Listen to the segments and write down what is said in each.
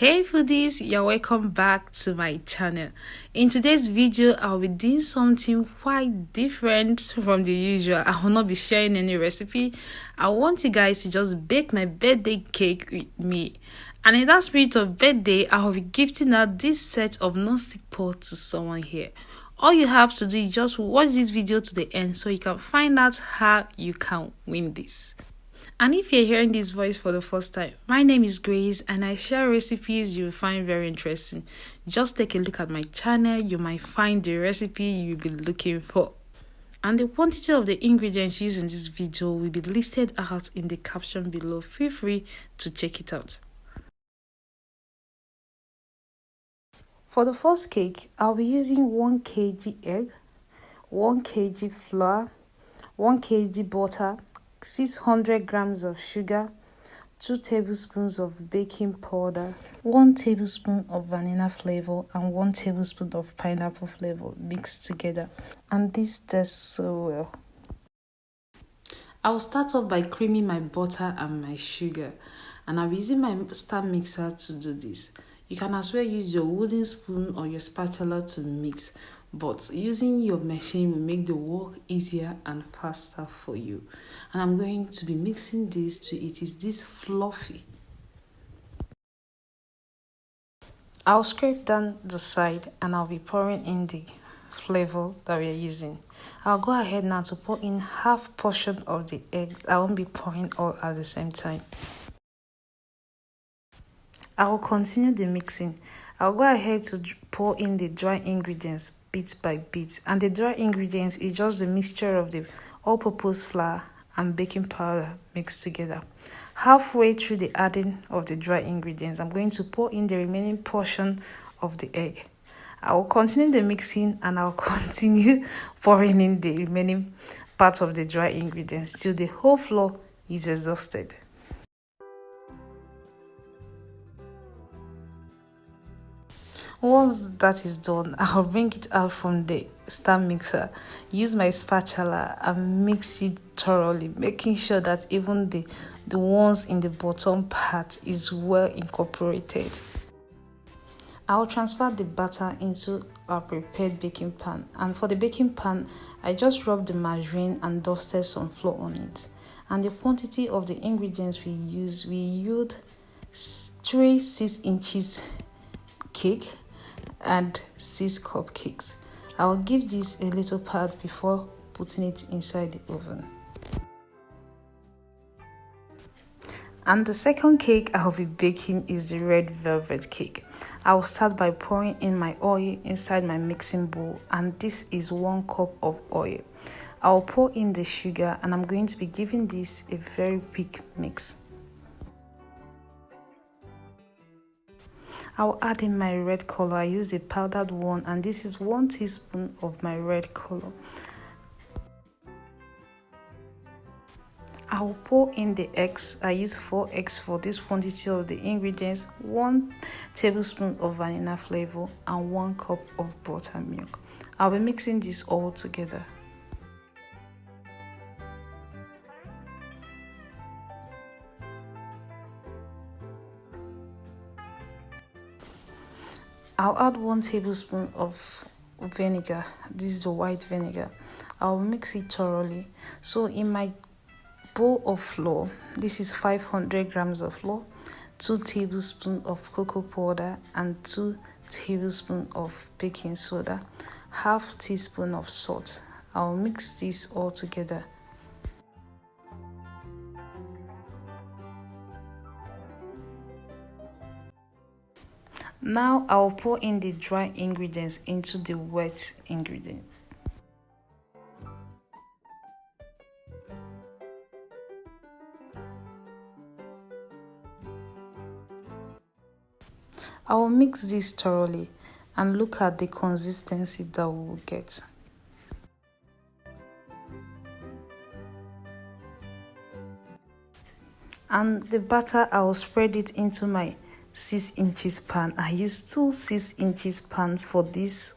Hey foodies, you're welcome back to my channel. In today's video, I'll be doing something quite different from the usual. I will not be sharing any recipe. I want you guys to just bake my birthday cake with me. And in that spirit of birthday, I will be gifting out this set of non-stick pot to someone here. All you have to do is just watch this video to the end so you can find out how you can win this. And if you're hearing this voice for the first time, my name is Grace and I share recipes you'll find very interesting. Just take a look at my channel, you might find the recipe you'll be looking for. And the quantity of the ingredients used in this video will be listed out in the caption below. Feel free to check it out. For the first cake, I'll be using 1 kg egg, 1 kg flour, 1 kg butter, 600 grams of sugar, 2 tablespoons of baking powder, 1 tablespoon of vanilla flavor, and 1 tablespoon of pineapple flavor mixed together. And this tastes so well. I will start off by creaming my butter and my sugar, and I'm using my stand mixer to do this. You can as well use your wooden spoon or your spatula to mix, but using your machine will make the work easier and faster for you. And I'm going to be mixing this till it is this fluffy. I'll scrape down the side and I'll be pouring in the flavor that we are using. I'll go ahead now to pour in half portion of the egg. I won't be pouring all at the same time. I will continue the mixing. I'll go ahead to pour in the dry ingredients bit by bit, and the dry ingredients is just the mixture of the all-purpose flour and baking powder mixed together. Halfway through the adding of the dry ingredients, I'm going to pour in the remaining portion of the egg. I will continue the mixing and I'll continue pouring in the remaining part of the dry ingredients till the whole flour is exhausted. Once that is done, I'll bring it out from the stand mixer, use my spatula and mix it thoroughly, making sure that even the ones in the bottom part is well incorporated. I'll transfer the batter into our prepared baking pan, and for the baking pan, I just rubbed the margarine and dusted some flour on it. And the quantity of the ingredients we used 3 6-inch cake and 6 cupcakes. I will give this a little pat before putting it inside the oven. And the second cake I will be baking is the red velvet cake. I will start by pouring in my oil inside my mixing bowl, and this is 1 cup of oil. I will pour in the sugar and I'm going to be giving this a very quick mix. I'll add in my red color. I use the powdered one, and this is 1 teaspoon of my red color. I will pour in the eggs. I use 4 eggs for this quantity of the ingredients, 1 tablespoon of vanilla flavor, and 1 cup of buttermilk. I'll be mixing this all together. I'll add 1 tablespoon of vinegar. This is the white vinegar. I'll mix it thoroughly. So in my bowl of flour, this is 500 grams of flour, 2 tablespoons of cocoa powder, and 2 tablespoons of baking soda, half teaspoon of salt. I'll mix this all together. Now I'll pour in the dry ingredients into the wet ingredient. I will mix this thoroughly and look at the consistency that we will get. And the batter, I will spread it into my 6-inch pan. I use 2 6-inch pan for this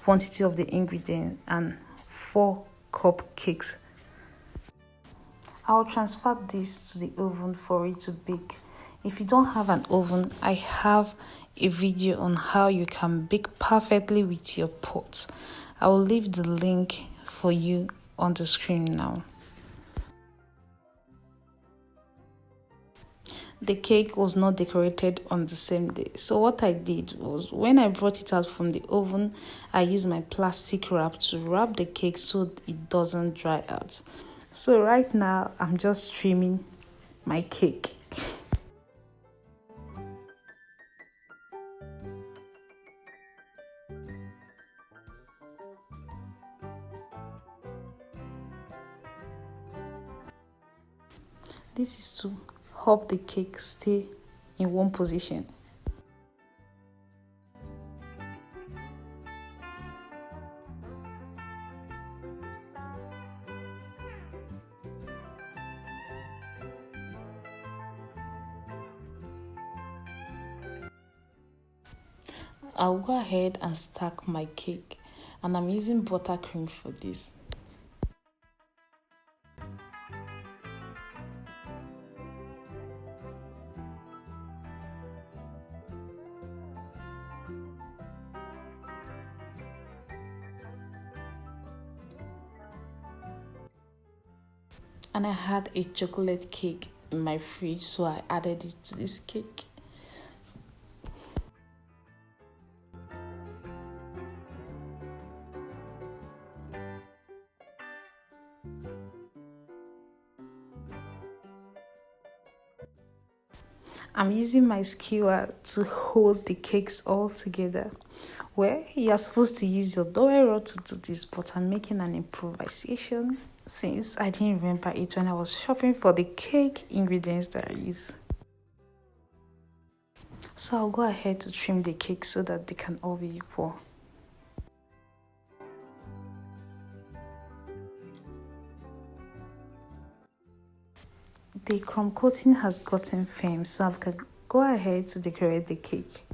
quantity of the ingredient and 4 cupcakes. I'll transfer this to the oven for it to bake If you don't have an oven, I have a video on how you can bake perfectly with your pot. I will leave the link for you on the screen now. The cake was not decorated on the same day. So what I did was, when I brought it out from the oven, I used my plastic wrap to wrap the cake so it doesn't dry out. So right now, I'm just trimming my cake. This is to help the cake stay in one position. I'll go ahead and stack my cake, and I'm using buttercream for this. And I had a chocolate cake in my fridge, so I added it to this cake. I'm using my skewer to hold the cakes all together. Well, you're supposed to use your dowel rod to do this, but I'm making an improvisation since I didn't remember it when I was shopping for the cake ingredients that I use. So I'll go ahead to trim the cake so that they can all be equal. The crumb coating has gotten firm, so I can go ahead to decorate the cake.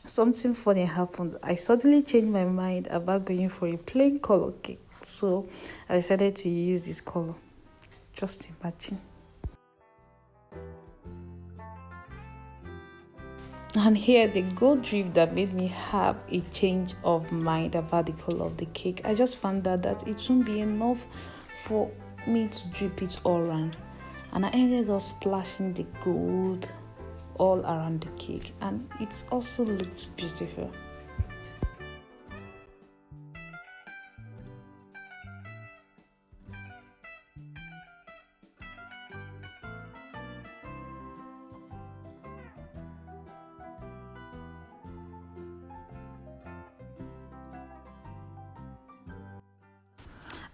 Something funny happened. I suddenly changed my mind about going for a plain color cake, so I decided to use this color. Just imagine. And here, the gold drip that made me have a change of mind about the color of the cake. I just found out that it won't be enough for me to drip it all around, and I ended up splashing the gold all around the cake, and it also looks beautiful.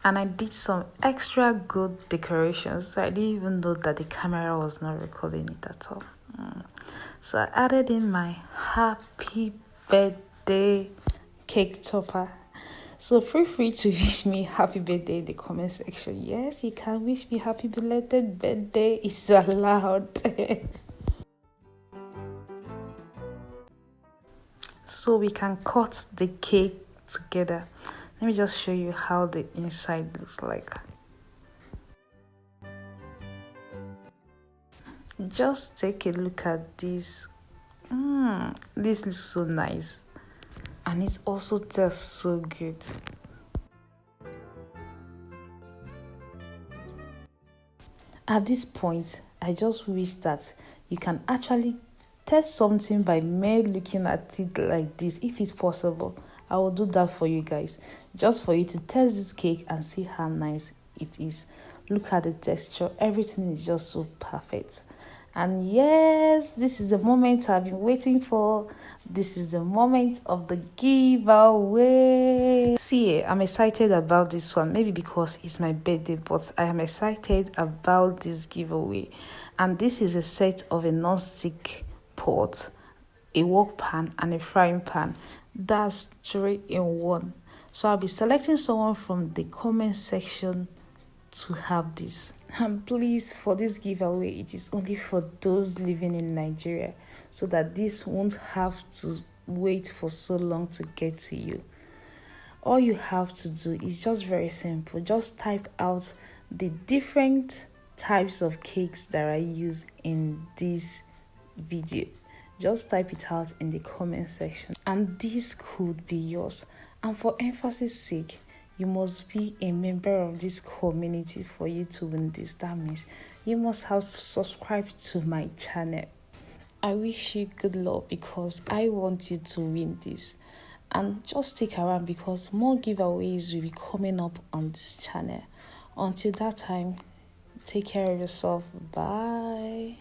And I did some extra good decorations, so I didn't even know that the camera was not recording it at all. So I added in my happy birthday cake topper. So feel free to wish me happy birthday in the comment section. Yes, you can wish me happy belated birthday. It's allowed. So we can cut the cake together. Let me just show you how the inside looks like. Just take a look at this. This looks so nice, and it also tastes so good. At this point, I just wish that you can actually test something by mere looking at it like this. If it's possible, I will do that for you guys, just for you to test this cake and see how nice it is. Look at the texture, everything is just so perfect. And yes, this is the moment I've been waiting for. This is the moment of the giveaway. See, I'm excited about this one. Maybe because it's my birthday, but I am excited about this giveaway. And this is a set of a non-stick pot, a wok pan, and a frying pan. That's 3 in 1. So I'll be selecting someone from the comment section to have this. And please, for this giveaway, it is only for those living in Nigeria, so that this won't have to wait for so long to get to you. All you have to do is just very simple. Just type out the different types of cakes that I use in this video. Just type it out in the comment section, and this could be yours. And for emphasis sake, you must be a member of this community for you to win this. That means you must have subscribed to my channel. I wish you good luck because I want you to win this. And just stick around because more giveaways will be coming up on this channel. Until that time, take care of yourself. Bye.